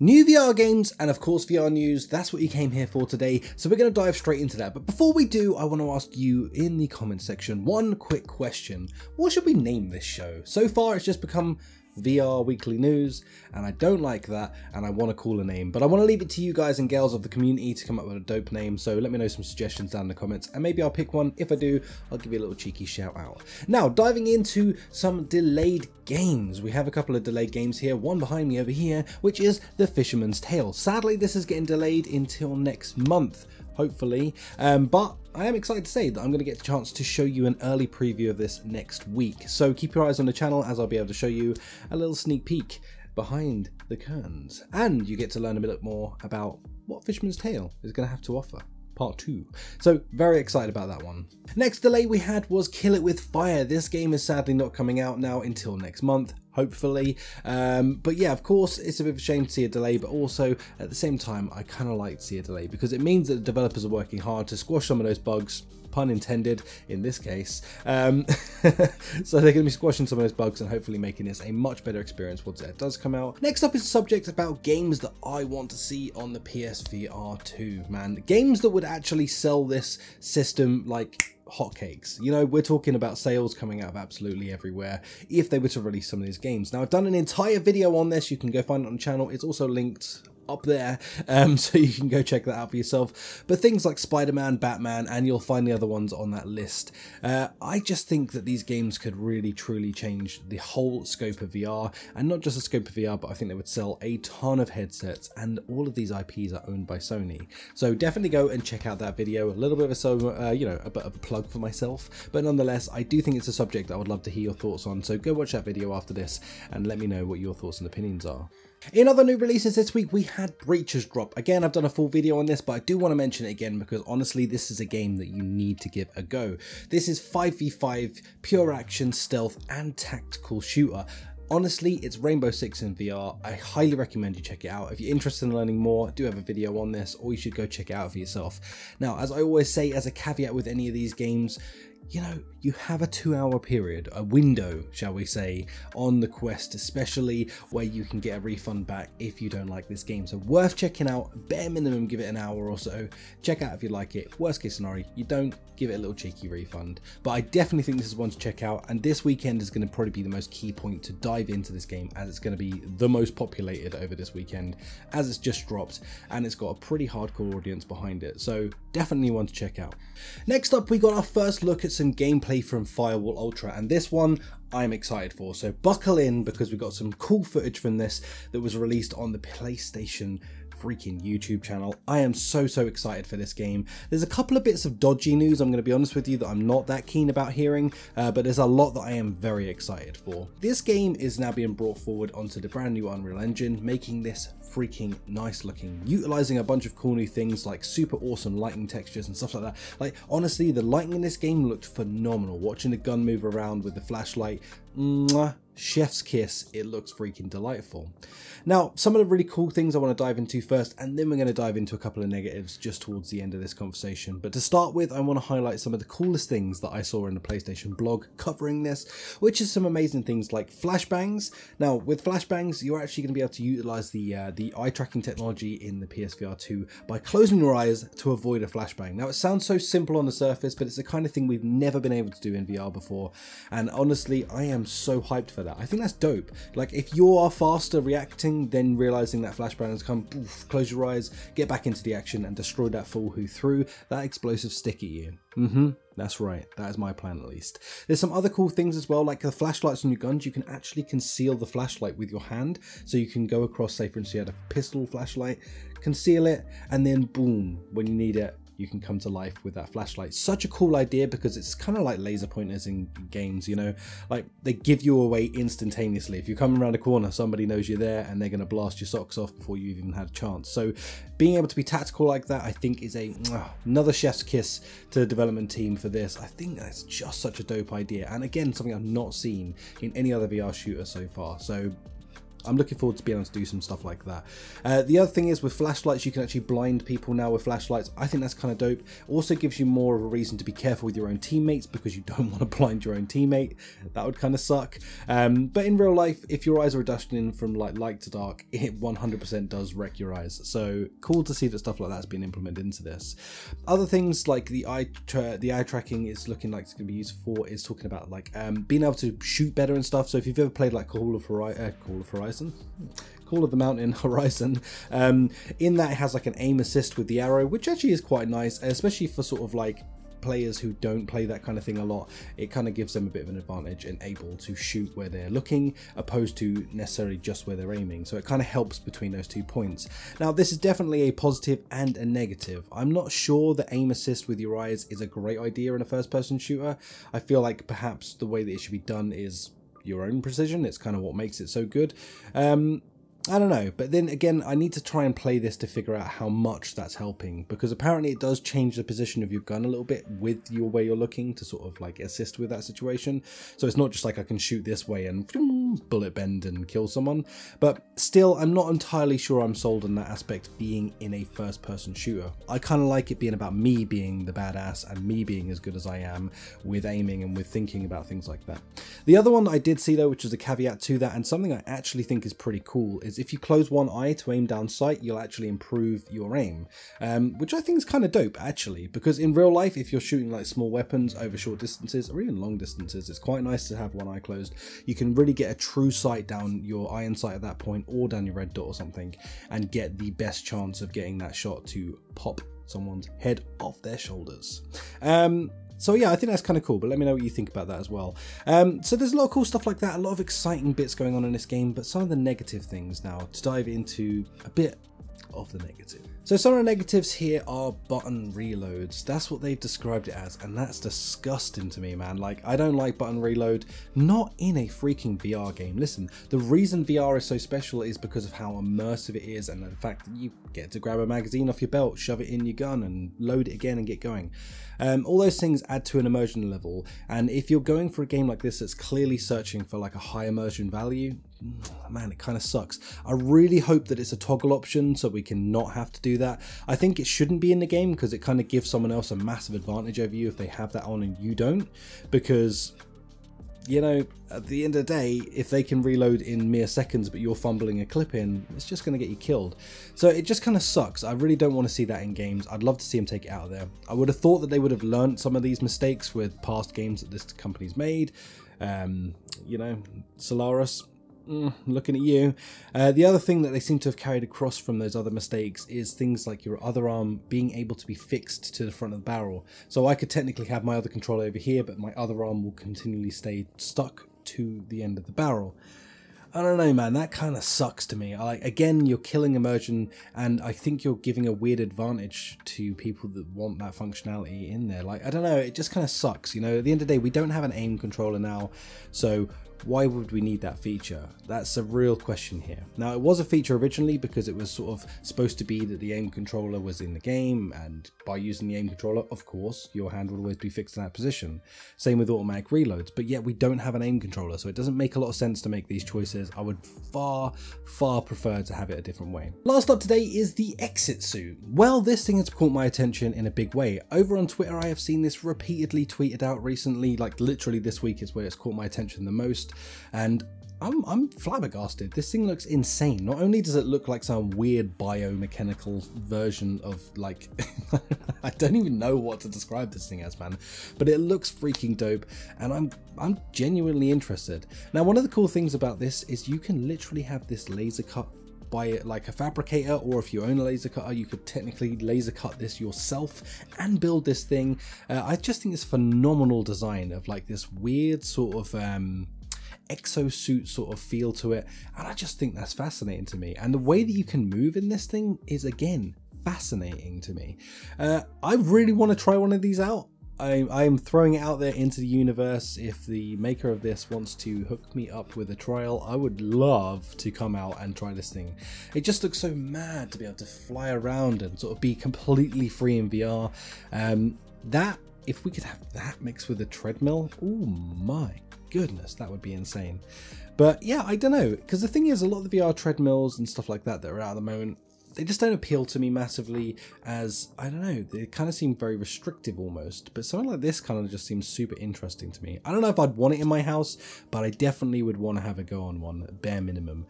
New VR games and of course VR news, that's what you came here for today, so we're going to dive straight into that. But before we do, I want to ask you in the comment section one quick question. What should we name this show? So far it's just become VR Weekly News, and I don't like that, and I want to call a name, but I want to leave it to you guys and girls of the community to come up with a dope name. So let me know some suggestions down in the comments, and maybe I'll pick one. If I do, I'll give you a little cheeky shout out. Now, diving into some delayed games, we have a couple of delayed games here, one behind me over here, which is The Fisherman's Tale. Sadly, this is getting delayed until next month, hopefully, but I am excited to say that I'm going to get a chance to show you an early preview of this next week. So keep your eyes on the channel, as I'll be able to show you a little sneak peek behind the curtains. And you get to learn a bit more about what Fisherman's Tale is going to have to offer. Part 2. So very excited about that one. Next delay we had was Kill It With Fire. This game is sadly not coming out now until next month, hopefully. But yeah, of course, it's a bit of a shame to see a delay, but also at the same time, I kind of like to see a delay because it means that the developers are working hard to squash some of those bugs, pun intended in this case. So they're going to be squashing some of those bugs and hopefully making this a much better experience once it does come out. Next up is a subject about games that I want to see on the PSVR2, man. Games that would actually sell this system like hotcakes. You know, we're talking about sales coming out of absolutely everywhere if they were to release some of these games. Now, I've done an entire video on this. You can go find it on the channel. It's also linked up there, so you can go check that out for yourself. But things like Spider-Man, Batman, and you'll find the other ones on that list. I just think that these games could really truly change the whole scope of VR, and not just the scope of VR, but I think they would sell a ton of headsets, and all of these IPs are owned by Sony. So definitely go and check out that video. A little bit of a a bit of a plug for myself, but nonetheless, I do think it's a subject that I would love to hear your thoughts on. So go watch that video after this and let me know what your thoughts and opinions are. In other new releases this week, we had Breaches drop. Again, I've done a full video on this, but I do want to mention it again because honestly, this is a game that you need to give a go. This is 5v5, pure action, stealth, and tactical shooter. Honestly, it's Rainbow Six in VR. I highly recommend you check it out. If you're interested in learning more, I do have a video on this, or you should go check it out for yourself. Now, as I always say, as a caveat with any of these games, you know, you have a 2-hour period, a window, shall we say, on the Quest, especially where you can get a refund back if you don't like this game. So worth checking out. Bare minimum, give it an hour or so. Check out if you like it. Worst case scenario, you don't, give it a little cheeky refund. But I definitely think this is one to check out, and this weekend is going to probably be the most key point to dive into this game, as it's going to be the most populated over this weekend, as it's just dropped, and it's got a pretty hardcore audience behind it. So definitely one to check out. Next up, we got our first look at some gameplay from Firewall Ultra, and this one I'm excited for, so buckle in because we got some cool footage from this that was released on the PlayStation freaking YouTube channel. I am so excited for this game. There's a couple of bits of dodgy news, I'm going to be honest with you, that I'm not that keen about hearing, but there's a lot that I am very excited for. This game is now being brought forward onto the brand new Unreal Engine, making this freaking nice looking, utilizing a bunch of cool new things like super awesome lighting textures and stuff like that. Like, honestly, the lighting in this game looked phenomenal. Watching the gun move around with the flashlight, mwah, chef's kiss, it looks freaking delightful. Now, some of the really cool things I want to dive into first, and then we're going to dive into a couple of negatives just towards the end of this conversation. But to start with, I want to highlight some of the coolest things that I saw in the PlayStation blog covering this, which is some amazing things like flashbangs. Now, with flashbangs, you're actually going to be able to utilize the eye tracking technology in the PSVR2 by closing your eyes to avoid a flashbang. Now, it sounds so simple on the surface, but it's the kind of thing we've never been able to do in VR before. And honestly, I am so hyped for that. I think that's dope. Like, if you are faster reacting, then realizing that flashbang has come, poof, close your eyes, get back into the action and destroy that fool who threw that explosive stick at you. That's right, that is my plan at least. There's some other cool things as well, like the flashlights on your guns. You can actually conceal the flashlight with your hand, so you can go across, say for instance you had a pistol flashlight, conceal it, and then boom, when you need it, you can come to life with that flashlight. Such a cool idea because it's kind of like laser pointers in games, you know, like they give you away instantaneously. If you come around a corner, somebody knows you're there and they're going to blast your socks off before you even had a chance. So being able to be tactical like that, I think is another chef's kiss to the development team for this. I think that's just such a dope idea, and again, something I've not seen in any other VR shooter so far. So I'm looking forward to being able to do some stuff like that. The other thing is with flashlights, you can actually blind people now with flashlights. I think that's kind of dope. Also gives you more of a reason to be careful with your own teammates because you don't want to blind your own teammate. That would kind of suck. But in real life, if your eyes are adjusting from like light to dark, it 100% does wreck your eyes. So cool to see that stuff like that's been implemented into this. Other things like the eye tracking is looking like it's going to be used for is talking about like being able to shoot better and stuff. So if you've ever played like Call of the Mountain Horizon, in that it has like an aim assist with the arrow, which actually is quite nice, especially for sort of like players who don't play that kind of thing a lot. It kind of gives them a bit of an advantage and able to shoot where they're looking opposed to necessarily just where they're aiming. So it kind of helps between those 2 points. Now this is definitely a positive and a negative. I'm not sure that aim assist with your eyes is a great idea in a first person shooter. I feel like perhaps the way that it should be done is your own precision. It's kind of what makes it so good. I don't know, but then again, I need to try and play this to figure out how much that's helping, because apparently it does change the position of your gun a little bit with your where you're looking to sort of like assist with that situation. So it's not just like I can shoot this way and bullet bend and kill someone, but still I'm not entirely sure I'm sold on that aspect being in a first person shooter. I kind of like it being about me being the badass and me being as good as I am with aiming and with thinking about things like that. The other one I did see though, which is a caveat to that and something I actually think is pretty cool, is if you close one eye to aim down sight, you'll actually improve your aim, which I think is kind of dope actually, because in real life, if you're shooting like small weapons over short distances or even long distances, it's quite nice to have one eye closed. You can really get a true sight down your iron sight at that point, or down your red dot or something, and get the best chance of getting that shot to pop someone's head off their shoulders. So yeah, I think that's kind of cool, but let me know what you think about that as well. So there's a lot of cool stuff like that, a lot of exciting bits going on in this game, but some of the negative things now, to dive into a bit of the negative. So some of the negatives here are button reloads. That's what they've described it as, and that's disgusting to me, man. Like, I don't like button reload, not in a freaking VR game. Listen, the reason VR is so special is because of how immersive it is, and the fact that you get to grab a magazine off your belt, shove it in your gun, and load it again and get going. All those things add to an immersion level, and if you're going for a game like this that's clearly searching for like a high immersion value, man, it kind of sucks. I really hope that it's a toggle option so we can not have to do that. I think it shouldn't be in the game because it kind of gives someone else a massive advantage over you if they have that on and you don't, because, you know, at the end of the day, if they can reload in mere seconds but you're fumbling a clip in, it's just going to get you killed. So it just kind of sucks. I really don't want to see that in games. I'd love to see them take it out of there. I would have thought that they would have learned some of these mistakes with past games that this company's made. You know, Solaris, looking at you. The other thing that they seem to have carried across from those other mistakes is things like your other arm being able to be fixed to the front of the barrel. So I could technically have my other controller over here, but my other arm will continually stay stuck to the end of the barrel. I don't know, man, that kind of sucks to me. Again, you're killing immersion, and I think you're giving a weird advantage to people that want that functionality in there. Like, I don't know, it just kind of sucks, you know. At the end of the day, we don't have an aim controller now, so why would we need that feature? That's a real question here. Now, it was a feature originally because it was sort of supposed to be that the aim controller was in the game, and by using the aim controller, of course, your hand will always be fixed in that position. Same with automatic reloads, but yet we don't have an aim controller, so it doesn't make a lot of sense to make these choices. I would far prefer to have it a different way. Last up today is the exit suit. Well, this thing has caught my attention in a big way. Over on Twitter, I have seen this repeatedly tweeted out recently, like literally this week is where it's caught my attention the most. And I'm flabbergasted. This thing looks insane. Not only does it look like some weird biomechanical version of, like, I don't even know what to describe this thing as, man, but it looks freaking dope, and I'm genuinely interested. Now, one of the cool things about this is you can literally have this laser cut by like a fabricator, or if you own a laser cutter, you could technically laser cut this yourself and build this thing. I just think it's phenomenal design of like this weird sort of exosuit sort of feel to it, and I just think that's fascinating to me. And the way that you can move in this thing is, again, fascinating to me. I really want to try one of these out. I'm throwing it out there into the universe. If the maker of this wants to hook me up with a trial, I would love to come out and try this thing. It just looks so mad to be able to fly around and sort of be completely free in VR. If we could have that mixed with a treadmill, oh my goodness, that would be insane. But yeah, I don't know, because the thing is, a lot of the VR treadmills and stuff like that that are out at the moment, they just don't appeal to me massively, as, I don't know, they kind of seem very restrictive almost, but something like this kind of just seems super interesting to me. I don't know if I'd want it in my house, but I definitely would want to have a go on one, bare minimum.